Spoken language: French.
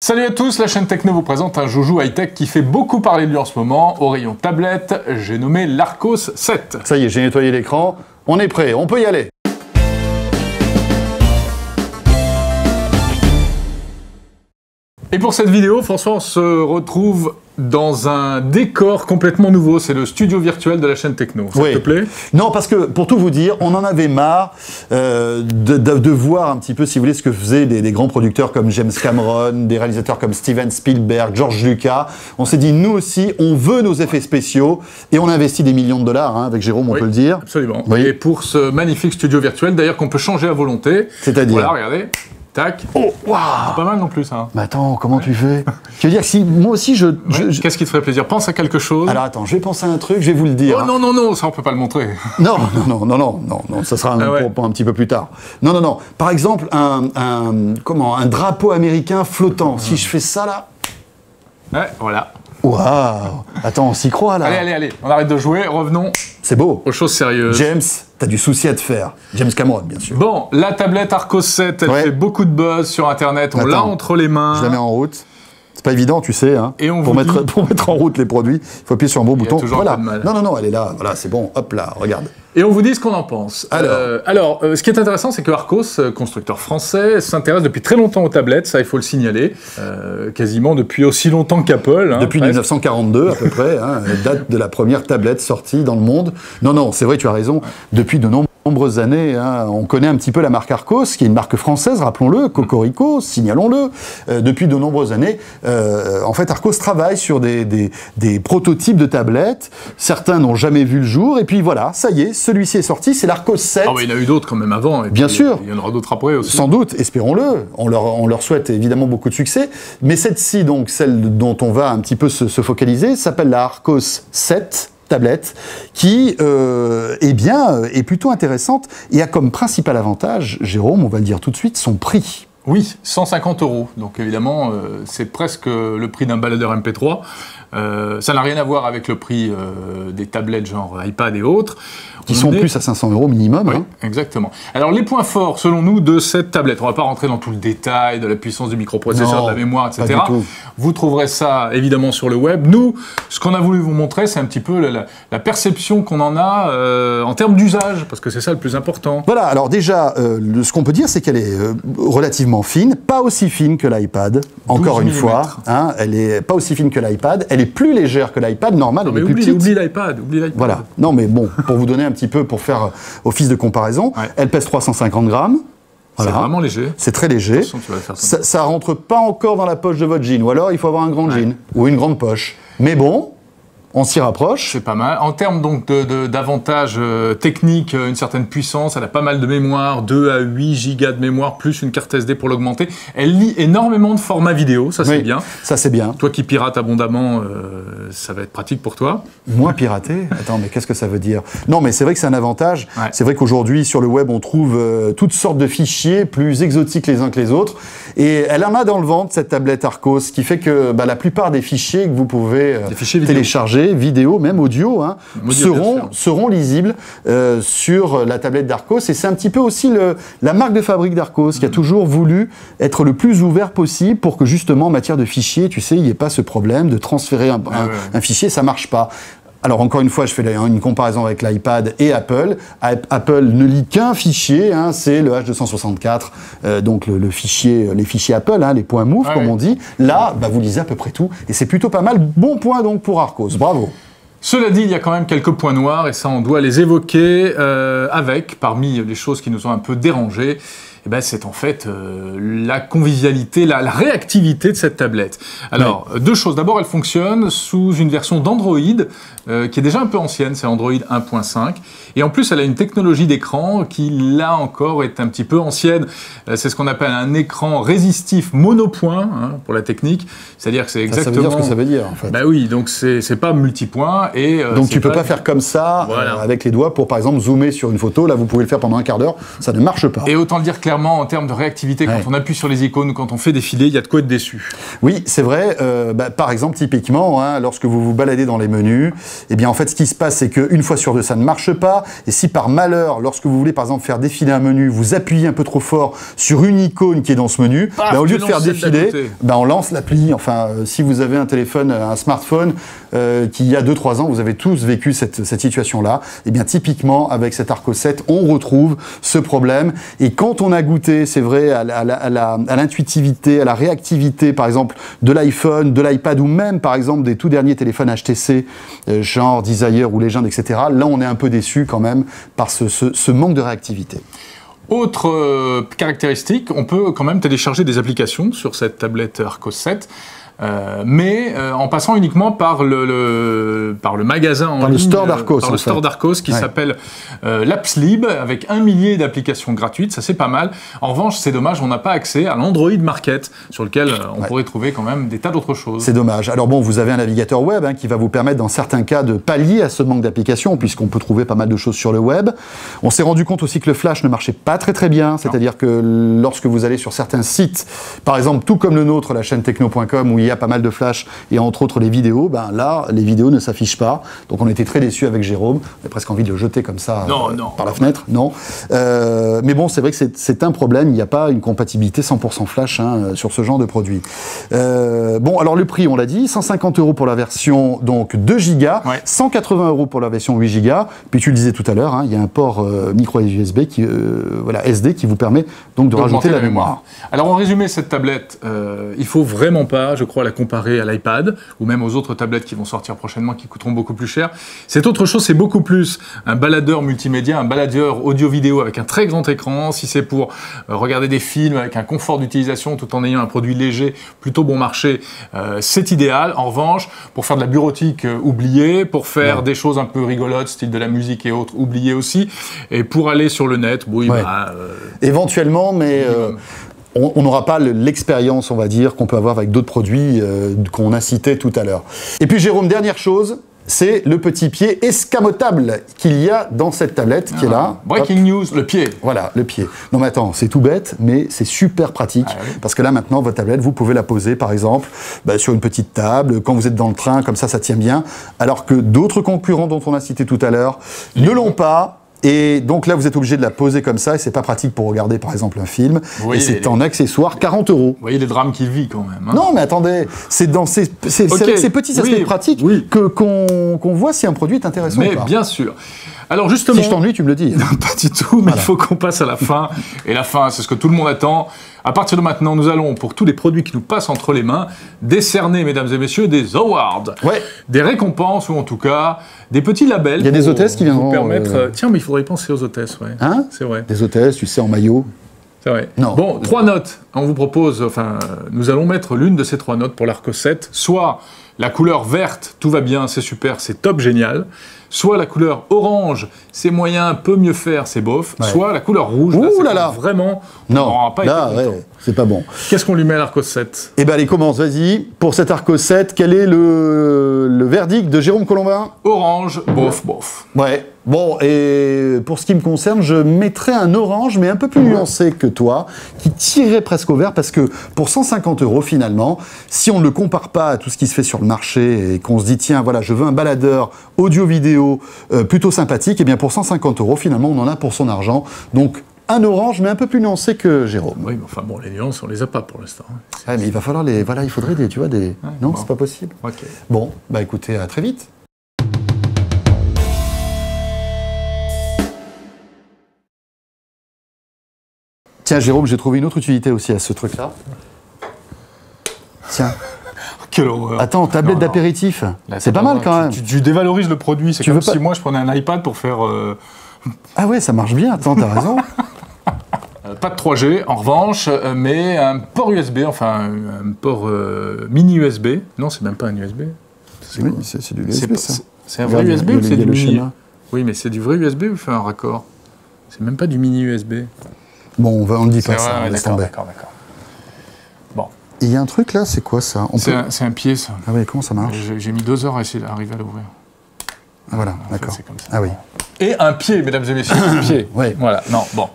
Salut à tous, la chaîne Techno vous présente un joujou high-tech qui fait beaucoup parler de lui en ce moment. Au rayon tablette, j'ai nommé l'Arcos 7. Ça y est, j'ai nettoyé l'écran, on est prêt, on peut y aller. Et pour cette vidéo, François, on se retrouve dans un décor complètement nouveau. C'est le studio virtuel de la chaîne Techno. Ça te plaît? Non, parce que, pour tout vous dire, on en avait marre de voir un petit peu, si vous voulez, ce que faisaient des grands producteurs comme James Cameron, des réalisateurs comme Steven Spielberg, George Lucas. On s'est dit, nous aussi, on veut nos effets spéciaux, et on a investi des millions de dollars, hein, avec Jérôme, on peut le dire. Absolument. Et pour ce magnifique studio virtuel, d'ailleurs, qu'on peut changer à volonté. C'est-à-dire? Voilà, regardez. Tac. Oh, waouh! Pas mal non plus, ça. Hein. Mais attends, comment tu fais? Tu veux dire que si moi aussi Qu'est-ce qui te ferait plaisir? Pense à quelque chose. Alors attends, je vais penser à un truc, je vais vous le dire. Oh non, non, non, ça on peut pas le montrer. Non, ça sera pour un petit peu plus tard. Non. Par exemple, un drapeau américain flottant. Si je fais ça là. Ouais, voilà. Waouh! Attends, on s'y croit là. Allez, on arrête de jouer, revenons. C'est beau. Aux choses sérieuses. James, t'as du souci à te faire. James Cameron, bien sûr. Bon, la tablette Arcos 7, elle fait beaucoup de buzz sur Internet. On l'a entre les mains. Je la mets en route. C'est pas évident, tu sais. Hein. Et pour mettre en route les produits, il faut appuyer sur un bon bouton. Voilà. Non, elle est là. Voilà, c'est bon. Hop là, regarde. Et on vous dit ce qu'on en pense. Alors, ce qui est intéressant, c'est que Arcos, constructeur français, s'intéresse depuis très longtemps aux tablettes, ça il faut le signaler, quasiment depuis aussi longtemps qu'Apple. Hein, depuis 1942 à peu près, hein, date de la première tablette sortie dans le monde. Non, c'est vrai, tu as raison. Depuis de nombreuses années, hein, on connaît un petit peu la marque Arcos, qui est une marque française, rappelons-le, Cocorico, signalons-le. Depuis de nombreuses années, en fait, Arcos travaille sur des prototypes de tablettes. Certains n'ont jamais vu le jour, et puis voilà, ça y est, celui-ci est sorti, c'est l'Arcos 7. Ah oui, il y en a eu d'autres quand même avant. Et bien sûr. Il y en aura d'autres après aussi. Sans doute, espérons-le. On leur souhaite évidemment beaucoup de succès. Mais cette-ci, donc, celle dont on va un petit peu se focaliser, s'appelle la Arcos 7 tablette, qui est plutôt intéressante et a comme principal avantage, Jérôme, on va le dire tout de suite, son prix. Oui, 150 €. Donc évidemment, c'est presque le prix d'un baladeur MP3. Ça n'a rien à voir avec le prix des tablettes genre iPad et autres. Qui sont plus à 500 € minimum. Oui, hein. Exactement. Alors les points forts, selon nous, de cette tablette, on ne va pas rentrer dans tout le détail de la puissance du microprocesseur, de la mémoire, etc. Vous trouverez ça évidemment sur le web. Nous, ce qu'on a voulu vous montrer, c'est un petit peu la perception qu'on en a en termes d'usage, parce que c'est ça le plus important. Voilà, alors déjà, ce qu'on peut dire, c'est qu'elle est relativement fine, pas aussi fine que l'iPad, encore une fois. Hein, elle est pas aussi fine que l'iPad, elle est plus légère que l'iPad, normal, elle est plus petite. Oublie l'iPad. Voilà, non mais bon, pour vous donner un petit peu, pour faire office de comparaison, elle pèse 350 grammes. Voilà. C'est vraiment léger. C'est très léger. Ça rentre pas encore dans la poche de votre jean, ou alors il faut avoir un grand jean, ou une grande poche. Mais bon, on s'y rapproche. C'est pas mal. En termes donc d'avantages techniques, une certaine puissance, elle a pas mal de mémoire, 2 à 8 gigas de mémoire, plus une carte SD pour l'augmenter. Elle lit énormément de formats vidéo, ça c'est bien. Ça c'est bien. Toi qui pirates abondamment, ça va être pratique pour toi. Moi pirater? Attends, mais qu'est-ce que ça veut dire? Non, mais c'est vrai que c'est un avantage. Ouais. C'est vrai qu'aujourd'hui, sur le web, on trouve toutes sortes de fichiers plus exotiques les uns que les autres. Et elle en a dans le ventre, cette tablette Arcos, ce qui fait que la plupart des fichiers que vous pouvez télécharger, vidéo, même audio, hein, seront lisibles sur la tablette d'Arcos. Et c'est un petit peu aussi la marque de fabrique d'Arcos qui a toujours voulu être le plus ouvert possible pour que justement en matière de fichiers, tu sais, il n'y ait pas ce problème de transférer un fichier, ça marche pas. Alors encore une fois, je fais une comparaison avec l'iPad et Apple. Apple ne lit qu'un fichier, hein, c'est le H264, donc les fichiers Apple, hein, les points move comme on dit. Là, vous lisez à peu près tout, et c'est plutôt pas mal. Bon point donc pour Arcos, bravo. Cela dit, il y a quand même quelques points noirs, et ça on doit les évoquer parmi les choses qui nous ont un peu dérangés, c'est en fait la convivialité, la réactivité de cette tablette. Alors, deux choses. D'abord, elle fonctionne sous une version d'Android qui est déjà un peu ancienne, c'est Android 1.5. Et en plus, elle a une technologie d'écran qui, là encore, est un petit peu ancienne. C'est ce qu'on appelle un écran résistif monopoint, hein, pour la technique. C'est-à-dire que c'est exactement... Ça veut dire ce que ça veut dire, en fait. Oui, donc c'est pas multipoint. Et, donc tu peux pas faire comme ça, avec les doigts, pour par exemple zoomer sur une photo. Là, vous pouvez le faire pendant un quart d'heure. Ça ne marche pas. Et autant le dire clairement, clairement, en termes de réactivité, quand on appuie sur les icônes, quand on fait défiler, il y a de quoi être déçu. Oui, c'est vrai. Par exemple, typiquement, hein, lorsque vous vous baladez dans les menus, eh bien, en fait, ce qui se passe, c'est qu'une fois sur deux, ça ne marche pas. Et si par malheur, lorsque vous voulez, par exemple, faire défiler un menu, vous appuyez un peu trop fort sur une icône qui est dans ce menu, au lieu de faire défiler, on lance l'appli. Enfin, si vous avez un téléphone, un smartphone, qui il y a 2-3 ans, vous avez tous vécu cette situation-là, eh bien, typiquement, avec cet Arco 7, on retrouve ce problème. Et quand on a goûté, c'est vrai, à l'intuitivité, à la réactivité, par exemple, de l'iPhone, de l'iPad, ou même, par exemple, des tout derniers téléphones HTC, genre Desire ou Legend, etc., là, on est un peu déçu quand même par ce manque de réactivité. Autre caractéristique, on peut quand même télécharger des applications sur cette tablette Arco 7. Mais en passant uniquement par le magasin en ligne, le store d'Arcos, par le store d'Arcos qui s'appelle l'AppsLib, avec 1 millier d'applications gratuites, ça c'est pas mal. En revanche, c'est dommage, on n'a pas accès à l'Android Market, sur lequel on pourrait trouver quand même des tas d'autres choses. C'est dommage. Alors bon, vous avez un navigateur web qui va vous permettre dans certains cas de pallier à ce manque d'applications, puisqu'on peut trouver pas mal de choses sur le web. On s'est rendu compte aussi que le flash ne marchait pas très bien, c'est-à-dire que lorsque vous allez sur certains sites, par exemple tout comme le nôtre, la chaîne techno.com, où il y a pas mal de flash et entre autres les vidéos, là, les vidéos ne s'affichent pas. Donc on était très déçus avec Jérôme. On a presque envie de le jeter comme ça par la fenêtre. Non. Mais bon, c'est vrai que c'est un problème. Il n'y a pas une compatibilité 100% flash sur ce genre de produit. Bon, alors le prix, on l'a dit, 150 € pour la version donc 2 Go, 180 € pour la version 8 Go. Puis tu le disais tout à l'heure, il y a un port micro USB SD qui vous permet donc de rajouter la mémoire. Alors en résumé, cette tablette, il faut vraiment pas, je crois, la comparer à l'iPad ou même aux autres tablettes qui vont sortir prochainement qui coûteront beaucoup plus cher. C'est autre chose, c'est beaucoup plus un baladeur multimédia, un baladeur audio-vidéo avec un très grand écran. Si c'est pour regarder des films avec un confort d'utilisation tout en ayant un produit léger, plutôt bon marché, c'est idéal. En revanche, pour faire de la bureautique, oubliez. Pour faire des choses un peu rigolotes, style de la musique et autres, oubliez aussi. Et pour aller sur le net, éventuellement, mais on n'aura pas l'expérience, on va dire, qu'on peut avoir avec d'autres produits qu'on a cités tout à l'heure. Et puis Jérôme, dernière chose, c'est le petit pied escamotable qu'il y a dans cette tablette qui est là. Breaking news, le pied. Voilà, le pied. Non mais attends, c'est tout bête, mais c'est super pratique. Parce que là maintenant, votre tablette, vous pouvez la poser par exemple sur une petite table, quand vous êtes dans le train, comme ça tient bien. Alors que d'autres concurrents dont on a cité tout à l'heure ne l'ont pas. Et donc là, vous êtes obligé de la poser comme ça, et c'est pas pratique pour regarder, par exemple, un film. Et c'est en accessoire 40 €. Vous voyez les drames qu'il vit quand même. Non, mais attendez, c'est dans ces petits aspects pratiques qu'on voit si un produit est intéressant ou pas. Bien sûr. Alors justement... Si je t'ennuie, tu me le dis. Non, pas du tout, mais il faut qu'on passe à la fin. Et la fin, c'est ce que tout le monde attend. À partir de maintenant, nous allons, pour tous les produits qui nous passent entre les mains, décerner, mesdames et messieurs, des awards. Des récompenses, ou en tout cas, des petits labels. Il y a des hôtesses qui viendront... permettre... Tiens, mais il faudrait penser aux hôtesses, c'est vrai. Des hôtesses, tu sais, en maillot. C'est vrai. Non. Bon, 3 notes. On vous propose, nous allons mettre l'une de ces 3 notes pour l'Arco 7. Soit la couleur verte, tout va bien, c'est super, c'est top, génial. Soit la couleur orange, c'est moyen, peut mieux faire, c'est bof. Soit la couleur rouge, vraiment, on n'aura pas été content. C'est pas bon. Qu'est-ce qu'on lui met à l'Arco 7 ? Eh bien, allez, commence, vas-y. Pour cet Arco 7, quel est le verdict de Jérôme Colombin ? Orange, bof. Ouais. Bon, et pour ce qui me concerne, je mettrais un orange, mais un peu plus nuancé que toi, qui tirerait presque au vert, parce que pour 150 € finalement, si on ne le compare pas à tout ce qui se fait sur le marché, et qu'on se dit, tiens, voilà, je veux un baladeur audio-vidéo plutôt sympathique, et bien pour 150 € finalement, on en a pour son argent. Donc, un orange, mais un peu plus nuancé que Jérôme. Oui, mais enfin bon, les nuances, on les a pas pour l'instant. Mais il va falloir les... Voilà, il faudrait des... Tu vois, des... non, c'est pas possible. Bon, bah écoutez, à très vite. Tiens, Jérôme, j'ai trouvé une autre utilité aussi à ce truc-là. Tiens. Quelle horreur. Attends, tablette d'apéritif. C'est pas mal quand même. Tu dévalorises le produit. C'est comme si moi, je prenais un iPad pour faire... Ah ouais, ça marche bien. Attends, t'as raison. Pas de 3G, en revanche, mais un port USB, enfin, un port mini USB. Non, c'est même pas un USB. Oui, c'est du USB, ça. C'est un vrai USB ou c'est du mini ? Oui, mais c'est du vrai USB ou fait un raccord ? C'est même pas du mini USB. Bon, on ne dit pas ça. D'accord. Bon. Il y a un truc là, c'est quoi ça ? C'est un pied, ça. Ah oui, comment ça marche ? J'ai mis 2 heures à essayer d'arriver à l'ouvrir. Ah voilà, d'accord. C'est comme ça. Ah oui. Et un pied, mesdames et messieurs, un pied. Ouais. Voilà, non, bon.